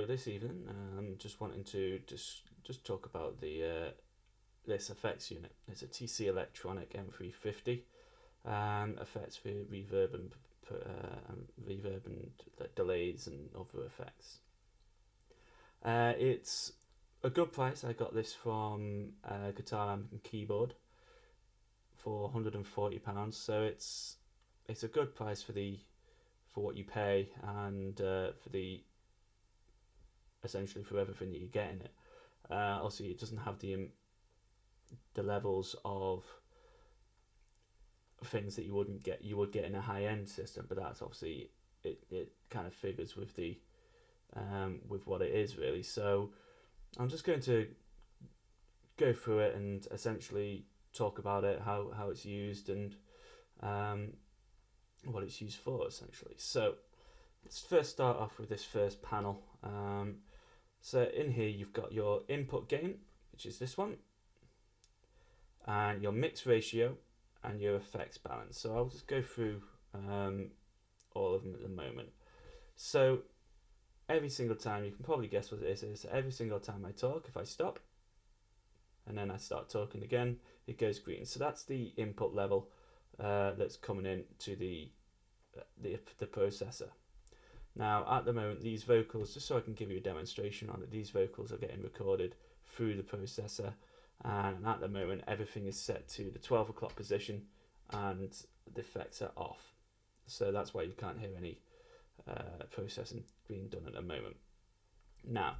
this evening I'm just wanting to just talk about the this effects unit. It's a TC Electronic M350 effects for reverb and delays and other effects. It's a good price. I got this from Guitar Amp and Keyboard for £140, so it's a good price for what you pay and for the essentially for everything that you get in it. Also, it doesn't have the levels of things that you would get in a high-end system, but that's obviously it kind of figures with the with what it is really. So I'm just going to go through it and essentially talk about it, how it's used, and what it's used for essentially. So let's first start off with this first panel. So in here you've got your input gain, which is this one, and your mix ratio and your effects balance. So I'll just go through all of them at the moment. So every single time, you can probably guess what it is every single time I talk, if I stop and then I start talking again, it goes green. So that's the input level that's coming in to the processor. Now at the moment, these vocals, just so I can give you a demonstration on it, these vocals are getting recorded through the processor, and at the moment everything is set to the 12 o'clock position and the effects are off. So that's why you can't hear any processing being done at the moment. Now,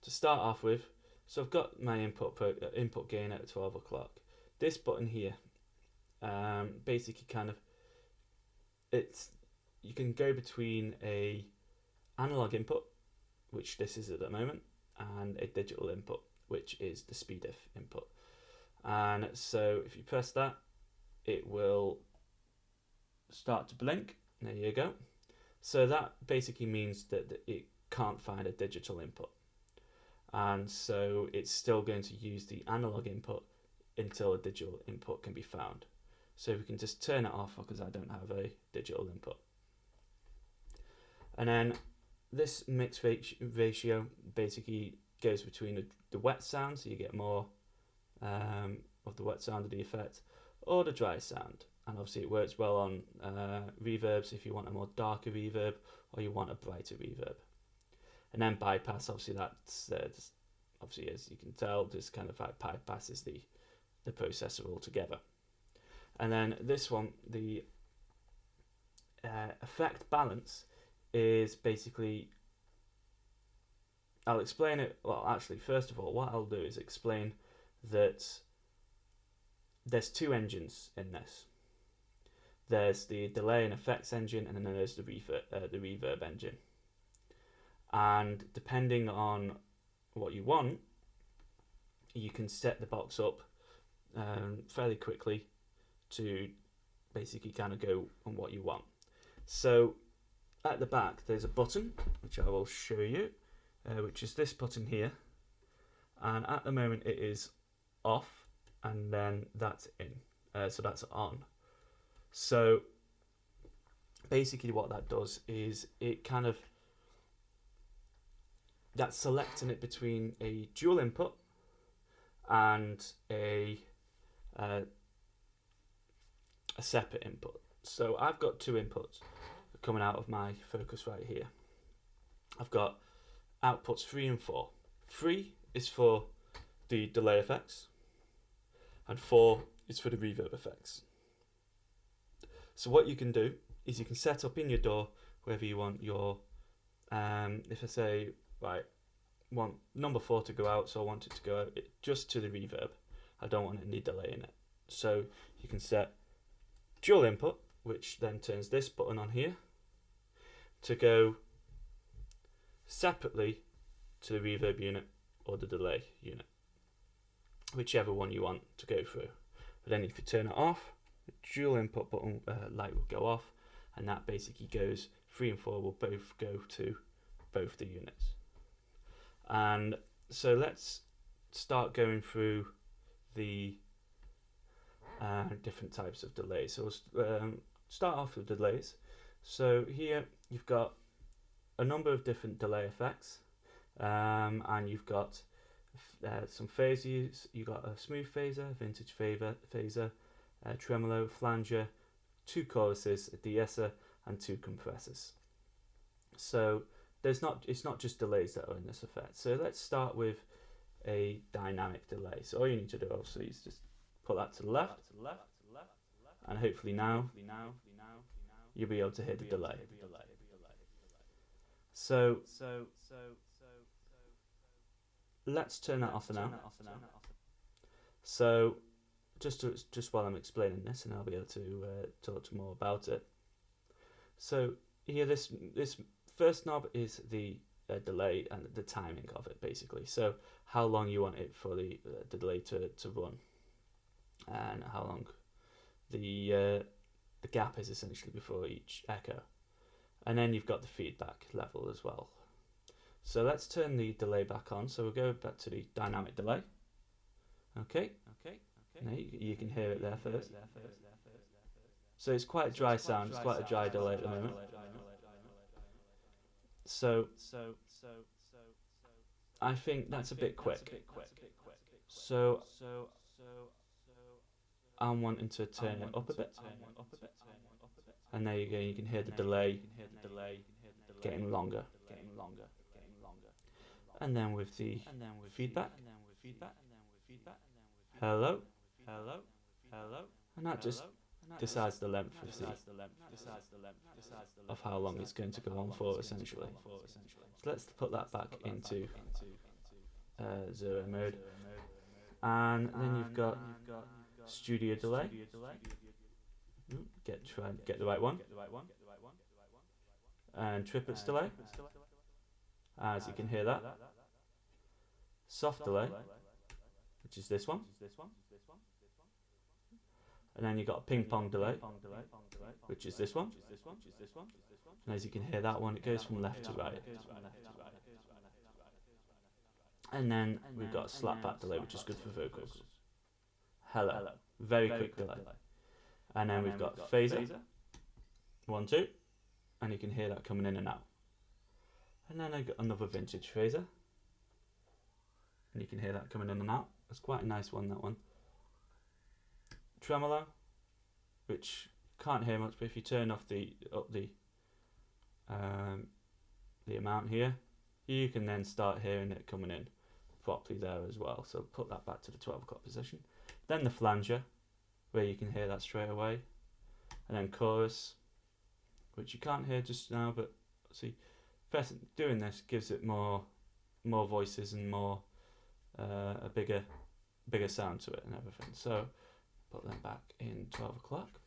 to start off with, so I've got my input gain at 12 o'clock. This button here, basically kind of, you can go between a analog input, which this is at the moment, and a digital input, which is the speed-diff input. And so if you press that, it will start to blink. There you go. So that basically means that it can't find a digital input, and so it's still going to use the analog input until a digital input can be found. So we can just turn it off because I don't have a digital input. And then this mix ratio basically goes between the wet sound, so you get more of the wet sound of the effect, or the dry sound. And obviously it works well on reverbs if you want a more darker reverb or you want a brighter reverb. And then bypass, obviously that's obviously, as you can tell, just kind of like bypasses the processor altogether. And then this one, the effect balance, is basically, I'll explain it. Well, actually, first of all, what I'll do is explain that there's two engines in this. There's the delay and effects engine, and then there's the reverb engine. And depending on what you want, you can set the box up fairly quickly to basically kind of go on what you want. So at the back, there's a button, which I will show you, which is this button here. And at the moment, it is off, and then that's in. So that's on. So basically what that does is it kind of, that's selecting it between a dual input and a separate input. So I've got two inputs coming out of my focus right here. I've got outputs 3 and 4. 3 is for the delay effects and 4 is for the reverb effects. So what you can do is you can set up in your DAW whether you want your, if I say, right, want number 4 to go out, so I want it to go out just to the reverb. I don't want any delay in it. So you can set dual input, which then turns this button on here to go separately to the reverb unit or the delay unit, whichever one you want to go through. But then if you turn it off, the dual input button light will go off, and that basically goes 3 and 4 will both go to both the units. And so let's start going through the different types of delays. So we'll start off with delays. So here you've got a number of different delay effects. And you've got some phases. You've got a smooth phaser, vintage phaser, tremolo, flanger, 2 choruses, a de-esser, and 2 compressors. So it's not just delays that are in this effect. So let's start with a dynamic delay. So all you need to do obviously is just put that to the left, and hopefully now you'll be able to hear the delay. So let's turn that off for now. So just while I'm explaining this, and I'll be able to talk more about it. So here, this first knob is the delay and the timing of it, basically. So how long you want it for the delay to run, and how long the gap is essentially before each echo. And then you've got the feedback level as well. So let's turn the delay back on. So we'll go back to the dynamic delay. Okay. Now you can hear it there first. So it's quite a dry sound. It's quite a dry delay at the moment. So I think that's a bit quick. So I'm wanting to turn it up a bit. And there you go. You can hear the delay getting longer. And then with the feedback. Hello. And that just decides the length of how long it's going to go on for, essentially. So let's put that back into 0 mode. And then you've got studio delay. Try and get the right one. And triplets delay, as you can hear that. Soft delay, which is this one. And then you've got a ping pong delay, which is this one. And as you can hear that one, it goes from left to right. And then we've got a slapback delay, which is good for vocals. Hello. Very quick delay. And then we've got phaser. 1, 2. And you can hear that coming in and out. And then I've got another vintage phaser. And you can hear that coming in and out. It's quite a nice one, that one. Tremolo, which can't hear much, but if you turn off the amount here, you can then start hearing it coming in properly there as well. So put that back to the 12 o'clock position. Then the flanger, where you can hear that straight away. And then chorus, which you can't hear just now, but see, doing this gives it more voices and more a bigger sound to it and everything. So put them back in 12 o'clock.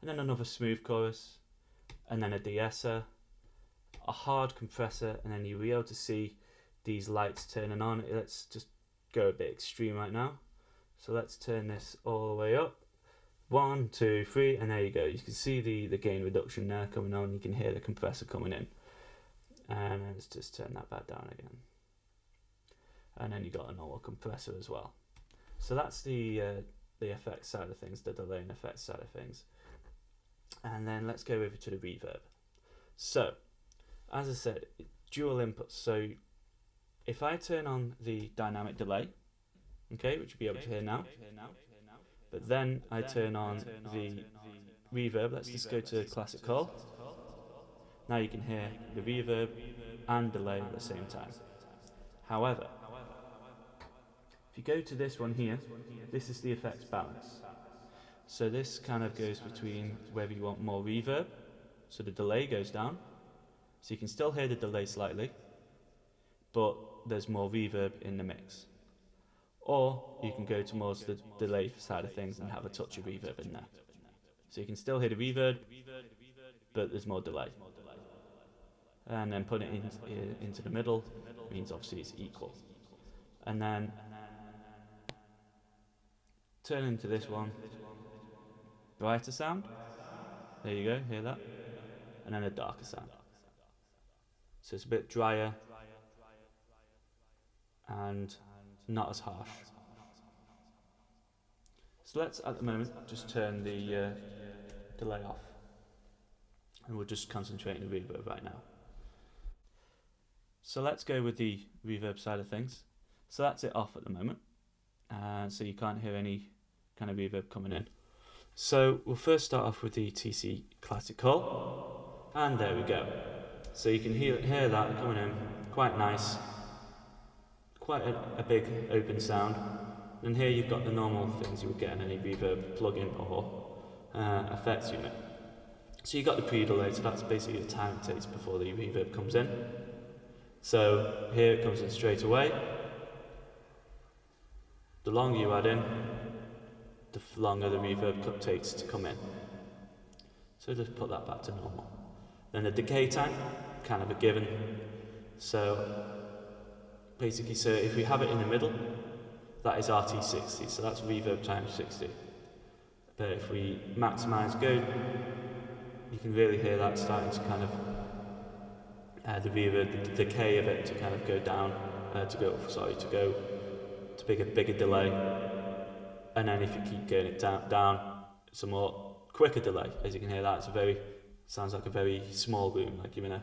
And then another smooth chorus, and then a de-esser, a hard compressor, and then you'll be able to see these lights turning on. Let's just go a bit extreme right now. So let's turn this all the way up. 1, 2, 3, and there you go. You can see the gain reduction there coming on. You can hear the compressor coming in. And let's just turn that back down again. And then you got a normal compressor as well. So that's the effects side of things, the delay and effects side of things. And then let's go over to the reverb. So, as I said, dual inputs. So if I turn on the dynamic delay, okay, which you'll be able to hear now, but then I turn on the reverb. Let's just go to classic call. Now you can hear the reverb and delay at the same time. However, if you go to this one here, this is the effects balance. So this kind of goes between whether you want more reverb, so the delay goes down, so you can still hear the delay slightly, but there's more reverb in the mix. Or you can go towards the delay side of things and have a touch of reverb in there. So you can still hear the reverb, but there's more delay. And then put it into the middle means obviously it's equal. And then turn into this one, brighter sound. There you go, hear that? And then a darker sound. So it's a bit drier and not as harsh. So let's at the moment just turn the delay off, and we'll just concentrate on the reverb right now. So let's go with the reverb side of things. So that's it off at the moment, so you can't hear any kind of reverb coming in. So we'll first start off with the TC Classic call, and there we go. So you can hear that coming in, quite nice, quite a big open sound. And here you've got the normal things you would get in any reverb plugin or effects unit. So you've got the pre-delay, so that's basically the time it takes before the reverb comes in. So here it comes in straight away. The longer you add in, the longer the reverb takes to come in. So just put that back to normal. Then the decay time, kind of a given. So basically, so if we have it in the middle, that is RT60, so that's reverb times 60. But if we maximize go, you can really hear that starting to kind of the reverb, the decay of it to kind of go down, to go to bigger delay. And then if you keep getting it down, it's a more quicker delay. As you can hear, that sounds like a very small room, like you're in a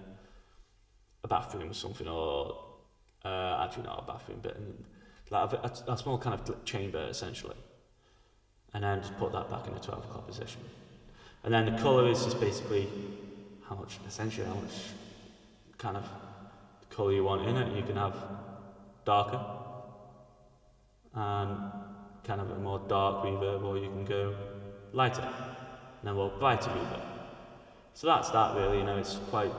bathroom or something, or actually not a bathroom, but like a small kind of chamber essentially. And then just put that back in the 12 o'clock position. And then the colour is just basically how much kind of colour you want in it. You can have darker and kind of a more dark reverb, or you can go lighter and then more brighter reverb. So that's that really, it's quite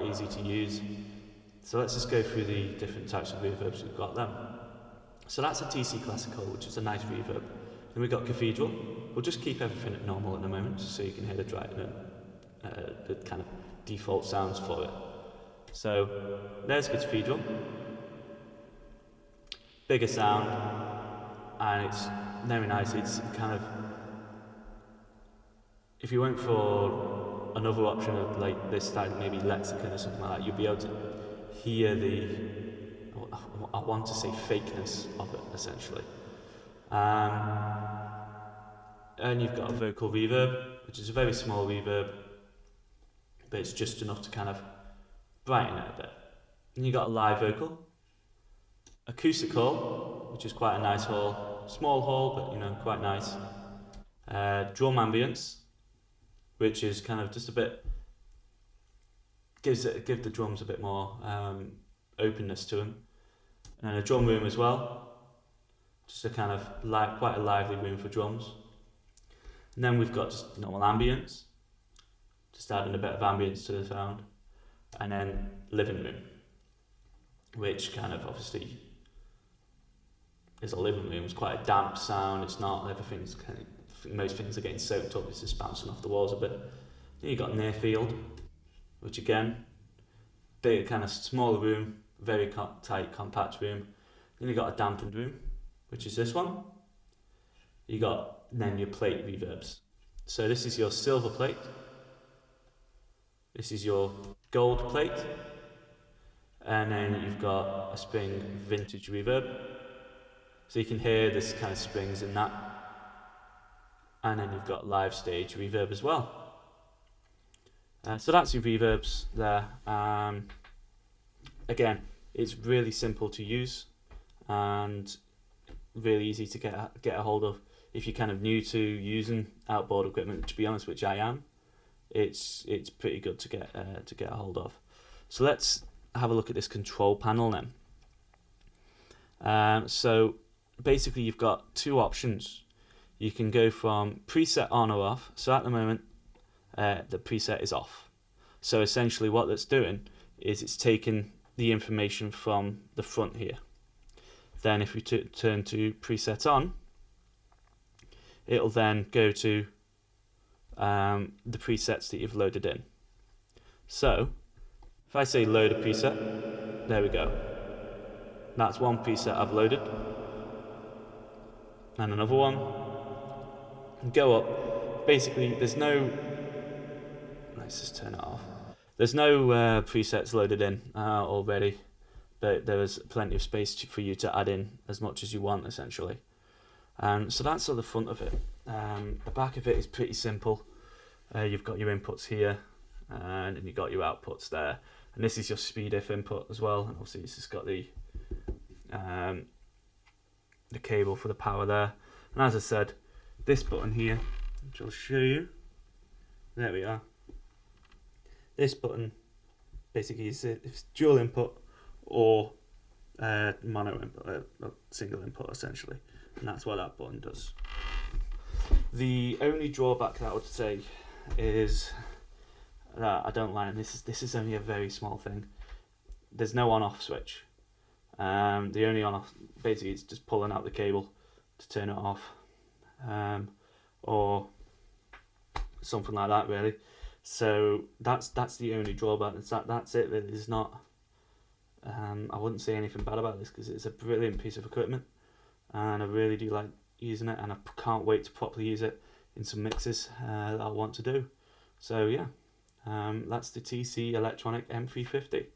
easy to use. So let's just go through the different types of reverbs we've got then. So that's a TC Classical, which is a nice reverb. Then we've got Cathedral. We'll just keep everything at normal at the moment, so you can hear the kind of default sounds for it. So there's Cathedral. Bigger sound, and it's very nice. It's kind of, if you went for another option of like this style, maybe Lexicon or something like that, you'll be able to hear I want to say fakeness of it essentially. And you've got a vocal reverb, which is a very small reverb, but it's just enough to kind of brighten it a bit. And you've got a live vocal, acoustic hall, which is quite a nice hall, small hall, but quite nice. Drum ambience, which is kind of just a bit, give the drums a bit more openness to them. And then a drum room as well, just a kind of quite a lively room for drums. And then we've got just normal ambience, just adding a bit of ambience to the sound. And then living room, which kind of obviously is a living room. It's quite a damp sound. It's not, most things are getting soaked up. It's just bouncing off the walls a bit. Then you've got near field, which again, big kind of smaller room, very tight, compact room. Then you've got a dampened room, which is this one. Then your plate reverbs. So this is your silver plate. This is your gold plate. And then you've got a spring vintage reverb. So you can hear this kind of springs in that. And then you've got live stage reverb as well. So that's your reverbs there. Again, it's really simple to use and really easy to get a hold of. If you're kind of new to using outboard equipment, to be honest, which I am, it's pretty good to get a hold of. So let's have a look at this control panel then. So basically you've got two options. You can go from preset on or off. So at the moment the preset is off. So essentially what that's doing is it's taking the information from the front here. Then if we turn to preset on, it'll then go to the presets that you've loaded in. So if I say load a preset, there we go. That's one preset I've loaded. And another one. And go up. Basically, let's just turn it off. There's no presets loaded in already, but there is plenty of space for you to add in as much as you want, essentially. So that's the front of it. The back of it is pretty simple. You've got your inputs here, and you've got your outputs there. and this is your speed if input as well, and obviously this has got the cable for the power there. And as I said, this button here, which I'll show you, there we are. This button basically is it's dual input or mono input, single input essentially, and that's what that button does. The only drawback that I would say is that I don't like, and this is only a very small thing. There's no on-off switch. The only on-off basically is just pulling out the cable to turn it off, or something like that really. So that's the only drawback. That's it. There's not. I wouldn't say anything bad about this because it's a brilliant piece of equipment, and I really do like using it, and I can't wait to properly use it in some mixes that I want to do. So yeah, that's the TC Electronic M350.